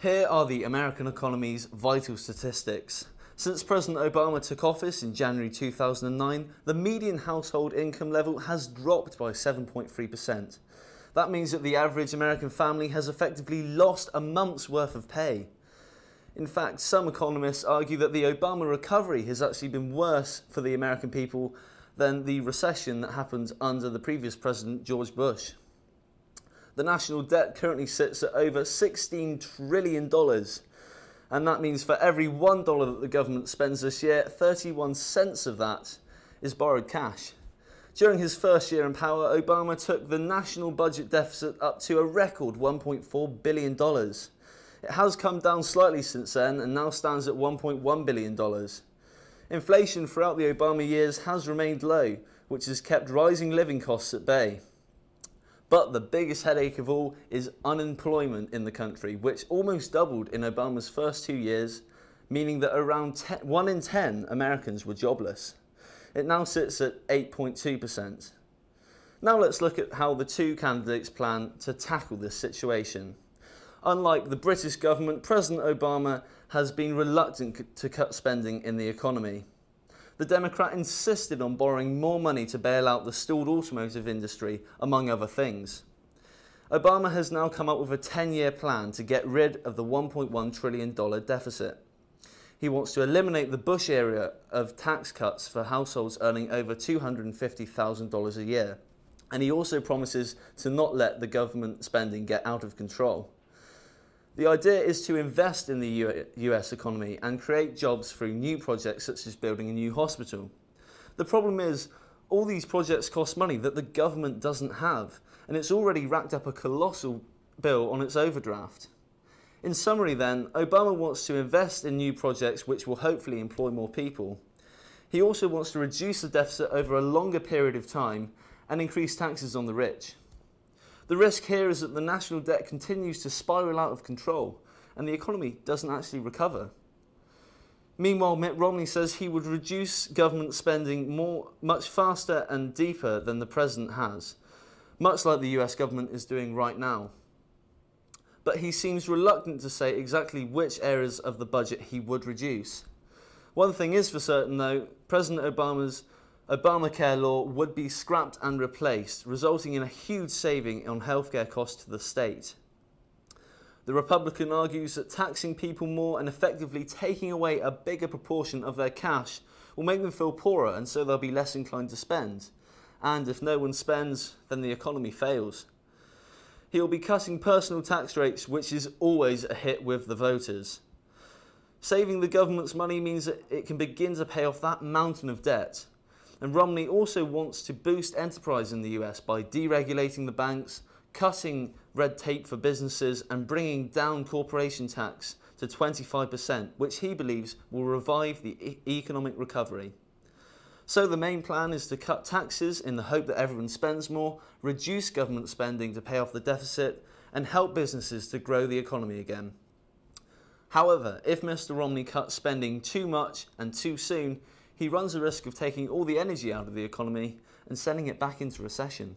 Here are the American economy's vital statistics. Since President Obama took office in January 2009, the median household income level has dropped by 7.3%. That means that the average American family has effectively lost a month's worth of pay. In fact, some economists argue that the Obama recovery has actually been worse for the American people than the recession that happened under the previous president, George Bush. The national debt currently sits at over $16 trillion, and that means for every $1 that the government spends this year, 31 cents of that is borrowed cash. During his first year in power, Obama took the national budget deficit up to a record $1.4 billion. It has come down slightly since then and now stands at $1.1 billion. Inflation throughout the Obama years has remained low, which has kept rising living costs at bay. But the biggest headache of all is unemployment in the country, which almost doubled in Obama's first 2 years, meaning that around 1 in 10 Americans were jobless. It now sits at 8.2%. Now let's look at how the two candidates plan to tackle this situation. Unlike the British government, President Obama has been reluctant to cut spending in the economy. The Democrat insisted on borrowing more money to bail out the stalled automotive industry, among other things. Obama has now come up with a 10-year plan to get rid of the $1.1 trillion deficit. He wants to eliminate the Bush era of tax cuts for households earning over $250,000 a year. And he also promises to not let the government spending get out of control. The idea is to invest in the US economy and create jobs through new projects such as building a new hospital. The problem is, all these projects cost money that the government doesn't have, and it's already racked up a colossal bill on its overdraft. In summary then, Obama wants to invest in new projects which will hopefully employ more people. He also wants to reduce the deficit over a longer period of time and increase taxes on the rich. The risk here is that the national debt continues to spiral out of control and the economy doesn't actually recover. Meanwhile, Mitt Romney says he would reduce government spending much faster and deeper than the president has, much like the US government is doing right now. But he seems reluctant to say exactly which areas of the budget he would reduce. One thing is for certain though, President Obama's Obamacare law would be scrapped and replaced, resulting in a huge saving on healthcare costs to the state. The Republican argues that taxing people more and effectively taking away a bigger proportion of their cash will make them feel poorer and so they'll be less inclined to spend. And if no one spends, then the economy fails. He will be cutting personal tax rates, which is always a hit with the voters. Saving the government's money means that it can begin to pay off that mountain of debt. And Romney also wants to boost enterprise in the US by deregulating the banks, cutting red tape for businesses and bringing down corporation tax to 25%, which he believes will revive the economic recovery. So the main plan is to cut taxes in the hope that everyone spends more, reduce government spending to pay off the deficit, and help businesses to grow the economy again. However, if Mr. Romney cuts spending too much and too soon, he runs the risk of taking all the energy out of the economy and sending it back into recession.